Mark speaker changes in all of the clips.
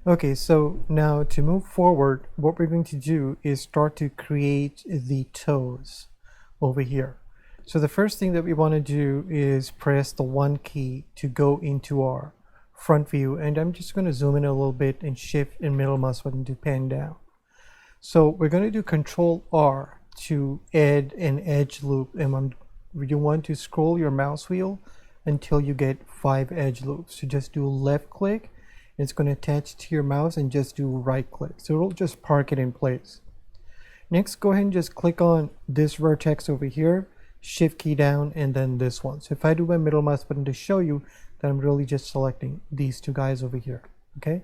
Speaker 1: Okay, so now to move forward, what we're going to do is start to create the toes over here. So the first thing that we want to do is press the 1 key to go into our front view, and I'm just going to zoom in a little bit and shift and middle mouse button to pan down. So we're going to do Control R to add an edge loop, and you want to scroll your mouse wheel until you get 5 edge loops. So just do left click, it's going to attach to your mouse, and just do right click. So it'll just park it in place. Next, go ahead and just click on this vertex over here, shift key down, and then this one. So if I do my middle mouse button to show you that I'm really just selecting these two guys over here. Okay,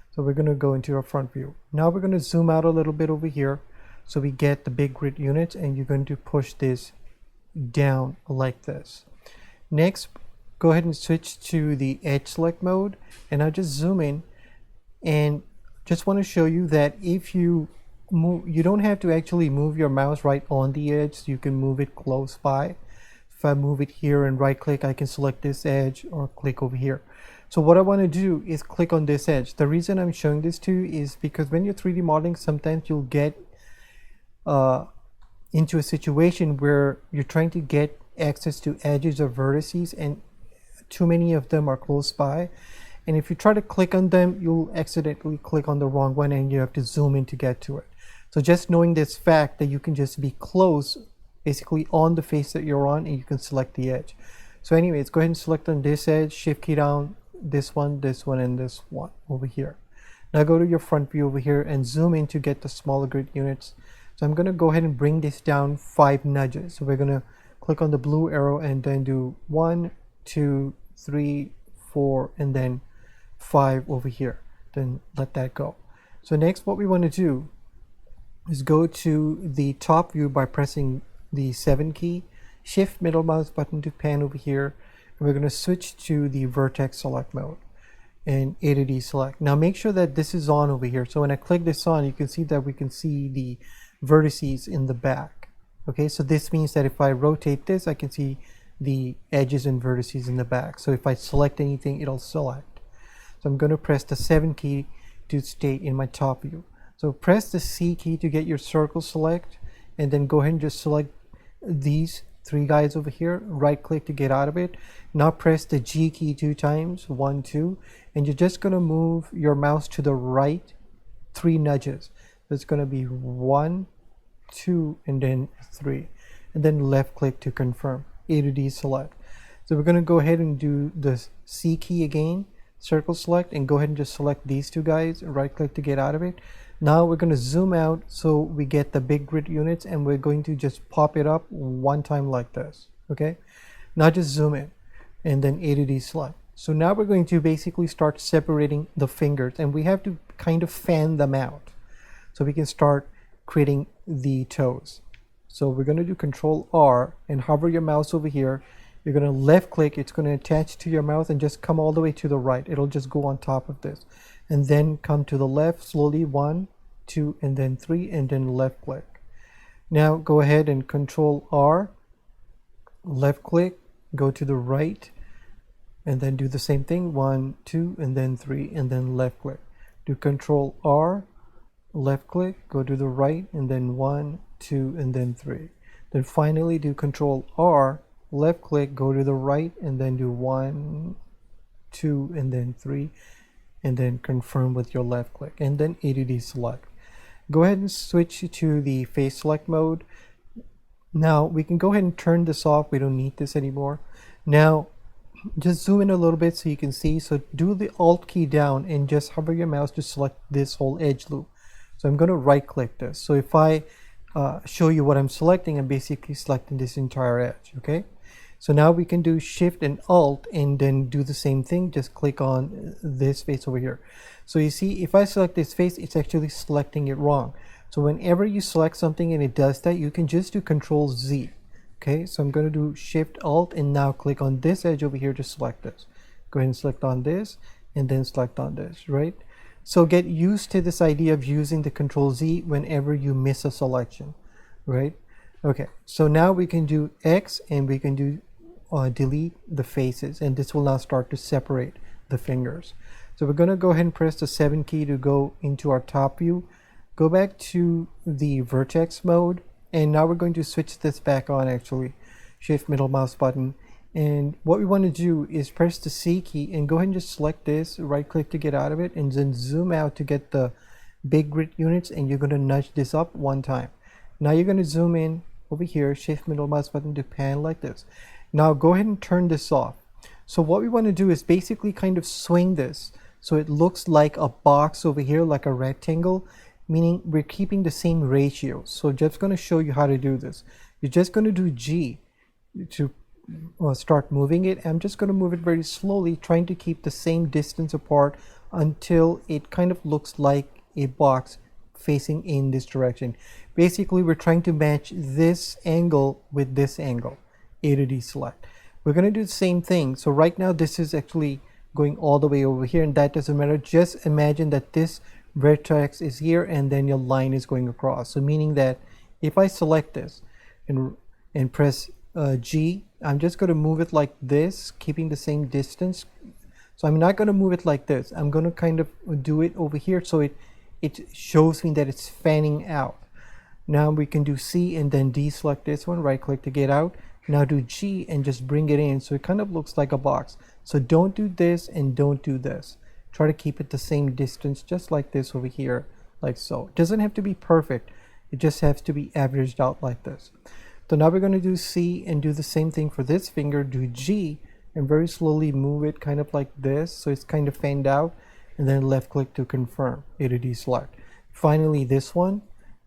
Speaker 1: so we're going to go into our front view. Now we're going to zoom out a little bit over here so we get the big grid units, and you're going to push this down like this. Next, go ahead and switch to the edge select mode, and I'll just zoom in, and just want to show you that if you move, you don't have to actually move your mouse right on the edge. You can move it close by. If I move it here and right click, I can select this edge or click over here. So what I want to do is click on this edge. The reason I'm showing this to you is because when you're 3D modeling, sometimes you'll get into a situation where you're trying to get access to edges or vertices, and too many of them are close by, and if you try to click on them, you'll accidentally click on the wrong one and you have to zoom in to get to it. So just knowing this fact that you can just be close, basically on the face that you're on, and you can select the edge. So anyways, go ahead and select on this edge, shift key down, this one, and this one over here. Now go to your front view over here and zoom in to get the smaller grid units. So I'm going to go ahead and bring this down 5 nudges. So we're going to click on the blue arrow and then do 1, 2, 3, 4, and then 5 over here. Then let that go. So next, what we want to do is go to the top view by pressing the 7 key, shift middle mouse button to pan over here, and we're going to switch to the vertex select mode and A to D select. Now make sure that this is on over here. So when I click this on, you can see that we can see the vertices in the back. Okay, so this means that if I rotate this, I can see the edges and vertices in the back. So if I select anything, it'll select. So I'm going to press the 7 key to stay in my top view. So press the C key to get your circle select, and then go ahead and just select these 3 guys over here, right click to get out of it. Now press the G key 2 times, 1, 2, and you're just going to move your mouse to the right 3 nudges. So it's going to be 1, 2, and then 3, and then left click to confirm. A to D select. So we're going to go ahead and do the C key again, circle select, and go ahead and just select these 2 guys, right click to get out of it. Now we're going to zoom out so we get the big grid units, and we're going to just pop it up 1 time like this. Okay, now just zoom in and then A to D select. So now we're going to basically start separating the fingers, and we have to kind of fan them out so we can start creating the toes. So we're going to do Control R and hover your mouse over here. You're going to left click, it's going to attach to your mouse and just come all the way to the right. It'll just go on top of this, and then come to the left slowly, 1, 2, and then 3, and then left click. Now go ahead and Control R, left click, go to the right, and then do the same thing, 1, 2, and then 3, and then left click. Do Control R, left click, go to the right, and then 1, 2, and then 3. Then finally do Control R, left click, go to the right, and then do 1, 2, and then 3, and then confirm with your left click, and then A to D select. Go ahead and switch to the face select mode. Now we can go ahead and turn this off. We don't need this anymore. Now just zoom in a little bit so you can see. So do the Alt key down and just hover your mouse to select this whole edge loop. So I'm going to right click this. So if I show you what I'm selecting, I'm basically selecting this entire edge. Okay, so now we can do Shift and Alt and then do the same thing. Just click on this face over here. So you see, if I select this face, it's actually selecting it wrong. So whenever you select something and it does that, you can just do Control Z. Okay, so I'm going to do Shift Alt and now click on this edge over here to select this. Go ahead and select on this and then select on this, right? So get used to this idea of using the Control Z whenever you miss a selection, right? Okay, so now we can do X and we can do delete the faces, and this will now start to separate the fingers. So we're going to go ahead and press the 7 key to go into our top view. Go back to the vertex mode, and now we're going to switch this back on actually. Shift middle mouse button. And what we want to do is press the C key and go ahead and just select this, right click to get out of it, and then zoom out to get the big grid units, and you're going to nudge this up one time. Now you're going to zoom in over here, shift middle mouse button to pan like this. Now go ahead and turn this off. So what we want to do is basically kind of swing this so it looks like a box over here, like a rectangle, meaning we're keeping the same ratio. So Jeff's going to show you how to do this. You're just going to do G to start moving it. I'm just going to move it very slowly, trying to keep the same distance apart until it kind of looks like a box facing in this direction. Basically, we're trying to match this angle with this angle. A to D select. We're going to do the same thing. So right now this is actually going all the way over here, and that doesn't matter. Just imagine that this vertex is here and then your line is going across. So meaning that if I select this and press G, I'm just going to move it like this, keeping the same distance. So I'm not going to move it like this. I'm going to kind of do it over here so it shows me that it's fanning out. Now we can do C and then deselect this one, right click to get out. Now do G and just bring it in so it kind of looks like a box. So don't do this and don't do this. Try to keep it the same distance, just like this over here, like so. It doesn't have to be perfect. It just has to be averaged out like this. So now we're going to do C and do the same thing for this finger. Do G and very slowly move it kind of like this so it's kind of fanned out, and then left click to confirm. A to D select. Finally this one,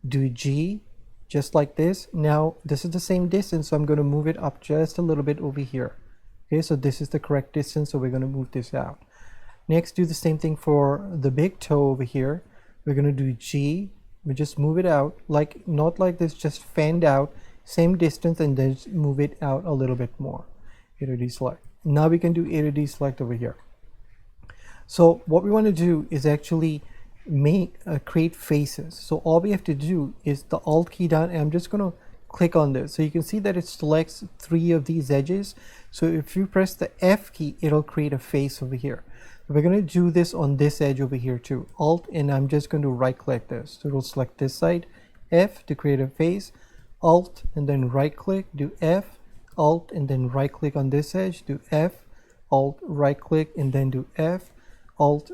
Speaker 1: do G just like this. Now this is the same distance, so I'm going to move it up just a little bit over here. Okay, so this is the correct distance, so we're going to move this out. Next, do the same thing for the big toe over here. We're going to do G. We just move it out, like not like this, just fanned out, same distance, and then move it out a little bit more. A to D select. Now we can do A to D select over here. So what we want to do is actually create faces. So all we have to do is the Alt key down, and I'm just going to click on this. So you can see that it selects 3 of these edges. So if you press the F key, it'll create a face over here. We're going to do this on this edge over here too. Alt, and I'm just going to right click this. So it'll select this side, F to create a face, Alt, and then right click, do F, Alt, and then right click on this edge, do F, Alt, right click, and then do F, Alt,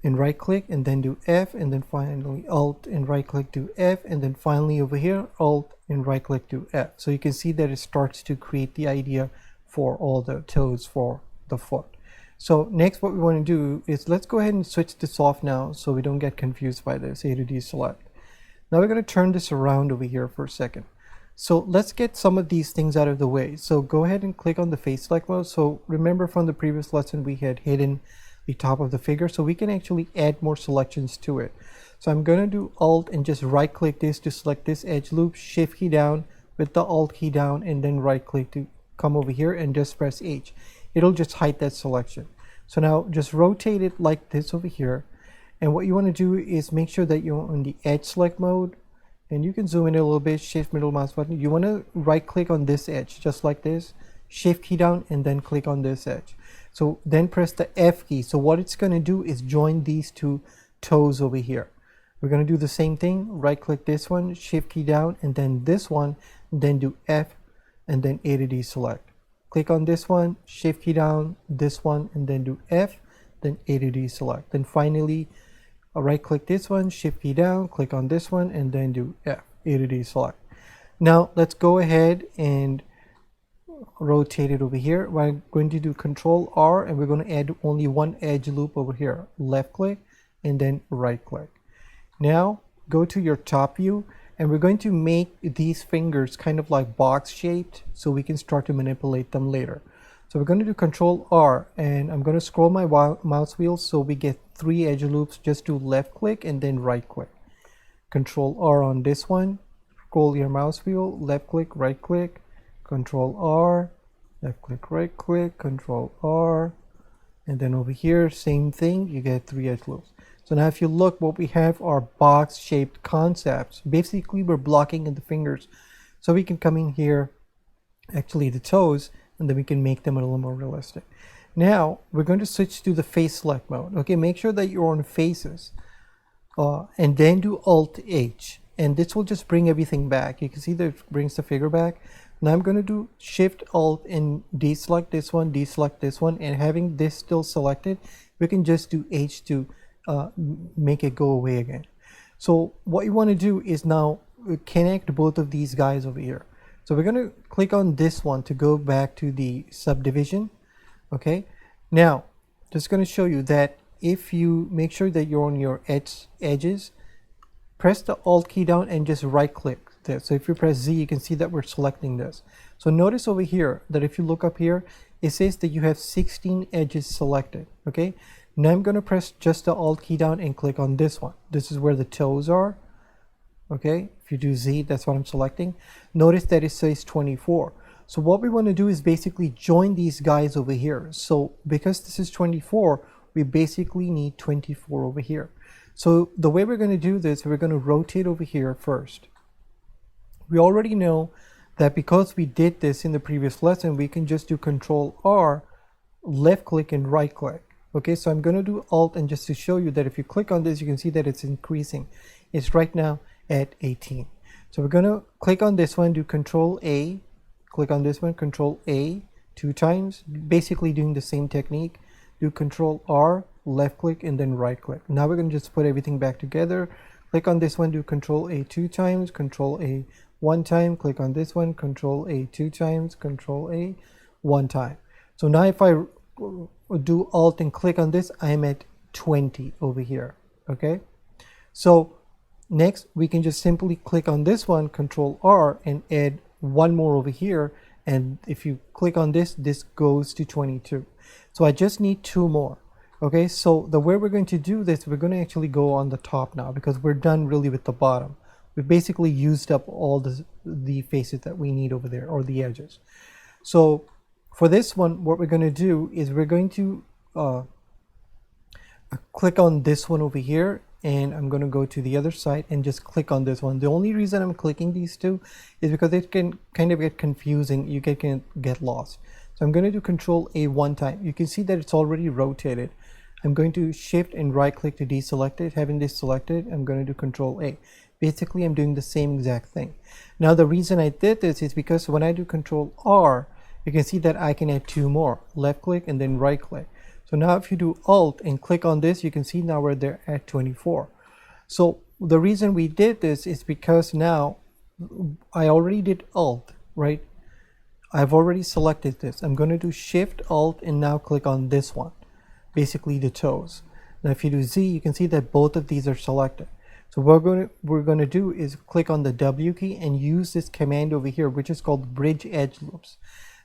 Speaker 1: and right click, and then do F, and then finally Alt and right click, do F, and then finally over here Alt and right click, do F. So you can see that it starts to create the idea for all the toes for the foot. So next what we want to do is let's go ahead and switch this off now so we don't get confused by this. A to D select. Now we're going to turn this around over here for a second. So let's get some of these things out of the way. So go ahead and click on the face select mode. So remember from the previous lesson we had hidden the top of the figure, so we can actually add more selections to it. So I'm going to do Alt and just right click this to select this edge loop, shift key down with the Alt key down, and then right click to come over here and just press H. It'll just hide that selection. So now just rotate it like this over here, and what you want to do is make sure that you're on the edge select mode, and you can zoom in a little bit, shift middle mouse button. You want to right click on this edge just like this, shift key down, and then click on this edge. So then press the F key. So what it's going to do is join these 2 toes over here. We're going to do the same thing, right click this one, shift key down, and then this one, and then do F, and then A to D select. Click on this one, shift key down, this one, and then do F, then A to D select. Then finally right click this one, shift key down, click on this one, and then do F, A to D select. Now let's go ahead and rotate it over here. We're going to do Control R, and we're going to add only one edge loop over here. Left click and then right click. Now go to your top view, and we're going to make these fingers kind of like box shaped so we can start to manipulate them later. So we're going to do Control R, and I'm going to scroll my mouse wheel so we get 3 edge loops. Just do left click and then right click. Control R on this one, scroll your mouse wheel, left click, right click, Control R, left click, right click, Control R, and then over here same thing, you get 3 edge loops. So now if you look, what we have are box shaped concepts. Basically we're blocking in the fingers, so we can come in here, actually the toes, and then we can make them a little more realistic. Now we're going to switch to the face select mode. Okay, make sure that you're on faces, and then do Alt H, and this will just bring everything back. You can see that it brings the figure back. Now I'm going to do Shift Alt and deselect this one, and having this still selected, we can just do H to make it go away again. So what you want to do is now connect both of these guys over here. So we're going to click on this one to go back to the subdivision. Okay, now just going to show you that if you make sure that you're on your edges, press the Alt key down and just right click this. So if you press Z, you can see that we're selecting this. So notice over here that if you look up here, it says that you have 16 edges selected. Okay, now I'm going to press just the Alt key down and click on this one. This is where the toes are. Okay, if you do Z, that's what I'm selecting. Notice that it says 24. So what we want to do is basically join these guys over here. So because this is 24, we basically need 24 over here. So the way we're going to do this, we're going to rotate over here first. We already know that because we did this in the previous lesson, we can just do Control R, left click and right click. Okay, so I'm going to do Alt, and just to show you that if you click on this, you can see that it's increasing. It's right now at 18. So we're going to click on this one, do Control A, click on this one, Control A 2 times, basically doing the same technique. Do Control R, left click and then right click. Now we're going to just put everything back together. Click on this one, do Control A 2 times, Control A 1 time, click on this one, Control A 2 times, Control A 1 time. So now if I do Alt and click on this, I am at 20 over here. Okay, so next we can just simply click on this one, Control R, and add one more over here, and if you click on this, this goes to 22. So I just need 2 more. Okay, so the way we're going to do this, we're going to actually go on the top now, because we're done really with the bottom. We've basically used up all the faces that we need over there, or the edges. So for this one, what we're going to do is we're going to click on this one over here, and I'm going to go to the other side and just click on this one. The only reason I'm clicking these two is because it can kind of get confusing. You can get lost. So I'm going to do Control A 1 time. You can see that it's already rotated. I'm going to Shift and right click to deselect it. Having this selected, I'm going to do Control A. Basically, I'm doing the same exact thing. Now the reason I did this is because when I do Control R, you can see that I can add 2 more. Left click and then right click. So now if you do Alt and click on this, you can see now we're there at 24. So the reason we did this is because now I already did Alt, right? I've already selected this. I'm going to do Shift, Alt, and now click on this one, basically the toes. Now if you do Z, you can see that both of these are selected. So what we're going to do is click on the W key and use this command over here, which is called Bridge Edge Loops.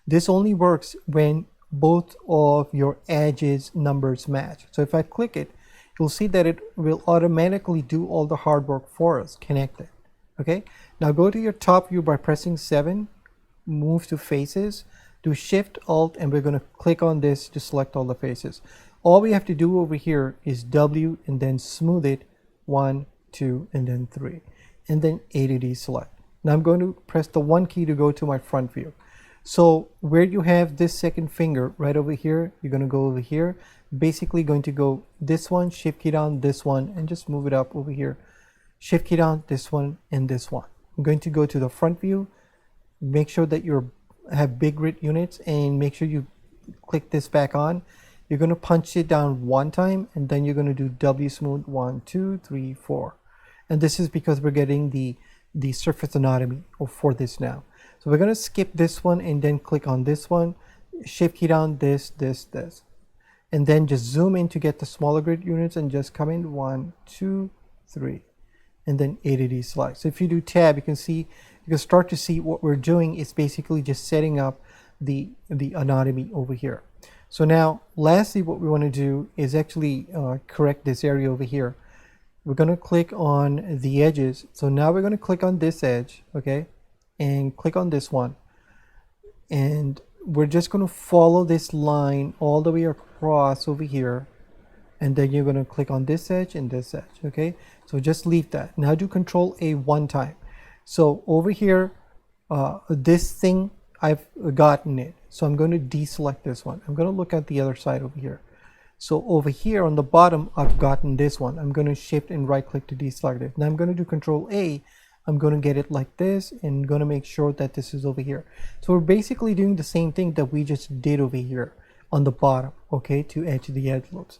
Speaker 1: This only works when both of your edges numbers match. So if I click it, you'll see that it will automatically do all the hard work for us, connect it. Okay, now go to your top view by pressing 7, move to faces, do Shift Alt, and we're going to click on this to select all the faces. All we have to do over here is W and then smooth it, 1, 2, and then 3, and then A to D select. Now I'm going to press the 1 key to go to my front view. So where you have this second finger right over here, you're going to go over here, basically going to go this one, Shift key down, this one, and just move it up over here. Shift key down, this one, and this one. I'm going to go to the front view, make sure that you have big grid units, and make sure you click this back on. You're going to punch it down 1 time, and then you're going to do W smooth 1, 2, 3, 4. And this is because we're getting the surface anatomy for this now. So we're going to skip this one and then click on this one, Shift key down, this, and then just zoom in to get the smaller grid units and just come in 1, 2, 3, and then A to D select. So if you do Tab, you can start to see what we're doing is basically just setting up the anatomy over here. So now, lastly, what we want to do is actually correct this area over here. We're going to click on the edges. So now we're going to click on this edge, okay, and click on this one. And we're just going to follow this line all the way across over here. And then you're going to click on this edge and this edge, okay? So just leave that. Now do Control A 1 time. So over here, this thing, I've gotten it. So I'm going to deselect this one. I'm going to look at the other side over here. So over here on the bottom, I've gotten this one. I'm going to shift and right click to deselect it. Now I'm going to do Control A. I'm going to get it like this and going to make sure that this is over here. So we're basically doing the same thing that we just did over here on the bottom, okay, to edge the edge loops.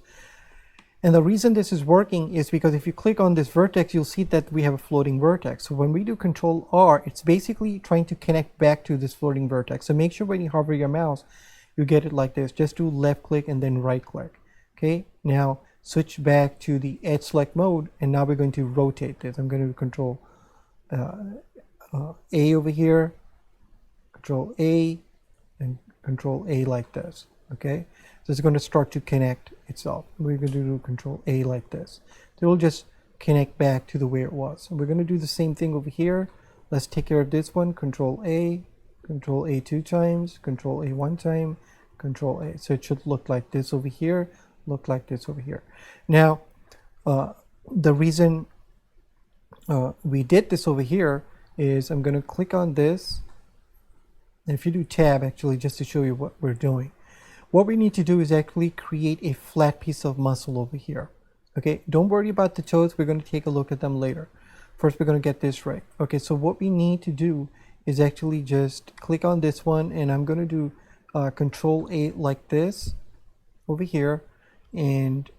Speaker 1: And the reason this is working is because if you click on this vertex, you'll see that we have a floating vertex. So when we do Control R, it's basically trying to connect back to this floating vertex. So make sure when you hover your mouse, you get it like this. Just do left click and then right click. Okay, now switch back to the edge select mode, and now we're going to rotate this. I'm going to do Control A over here, Control A, and Control A like this. Okay, so it's going to start to connect itself. We're going to do Control A like this. So it will just connect back to the way it was. And we're going to do the same thing over here. Let's take care of this one. Control A 2 times, Control A 1 time, Control A. So it should look like this over here, look like this over here. Now, the reason we did this over here is I'm going to click on this. And if you do tab, actually, just to show you what we're doing. What we need to do is actually create a flat piece of muscle over here. Okay, don't worry about the toes. We're going to take a look at them later. First, we're going to get this right. Okay, so what we need to do is actually just click on this one, and I'm going to do Control A like this over here and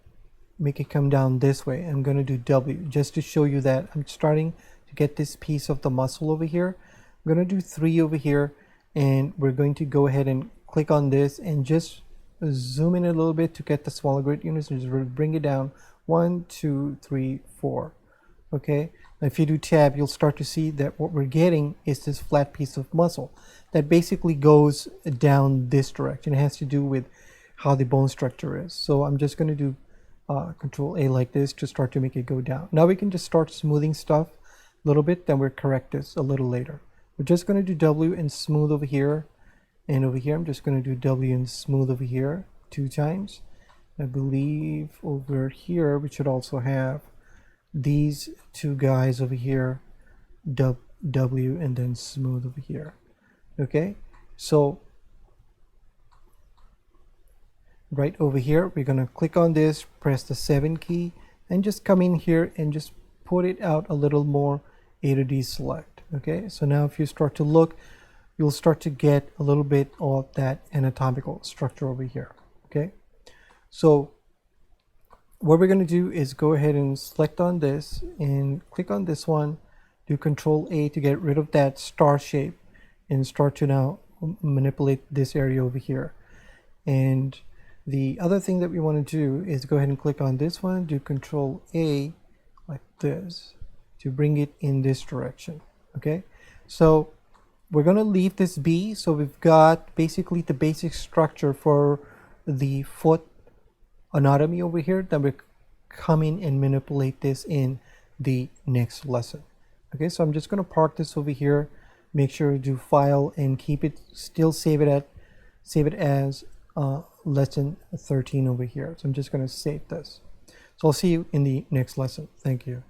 Speaker 1: make it come down this way. I'm going to do W just to show you that I'm starting to get this piece of the muscle over here. I'm going to do 3 over here, and we're going to go ahead and click on this and just zoom in a little bit to get the smaller grid units and just bring it down 1 2 3 4. Okay, now if you do tab, you'll start to see that what we're getting is this flat piece of muscle that basically goes down this direction. It has to do with how the bone structure is. So I'm just going to do Control A like this to start to make it go down. Now we can just start smoothing stuff a little bit, then we'll correct this a little later. We're just going to do W and smooth over here. And over here, I'm just going to do W and smooth over here 2 times. I believe over here, we should also have these 2 guys over here, W and then smooth over here. Okay, so right over here, we're going to click on this, press the 7 key, and just come in here and just put it out a little more, A to D select. Okay, so now if you start to look, you'll start to get a little bit of that anatomical structure over here. Okay, so what we're going to do is go ahead and select on this and click on this one, do Control A to get rid of that star shape and start to now manipulate this area over here. And the other thing that we want to do is go ahead and click on this one, do Control A like this to bring it in this direction. Okay, so we're going to leave this be. So we've got basically the basic structure for the foot anatomy over here. Then we come in and manipulate this in the next lesson. Okay, so I'm just going to park this over here. Make sure to do File and keep it, still save it as lesson 13 over here. So I'm just going to save this. So I'll see you in the next lesson. Thank you.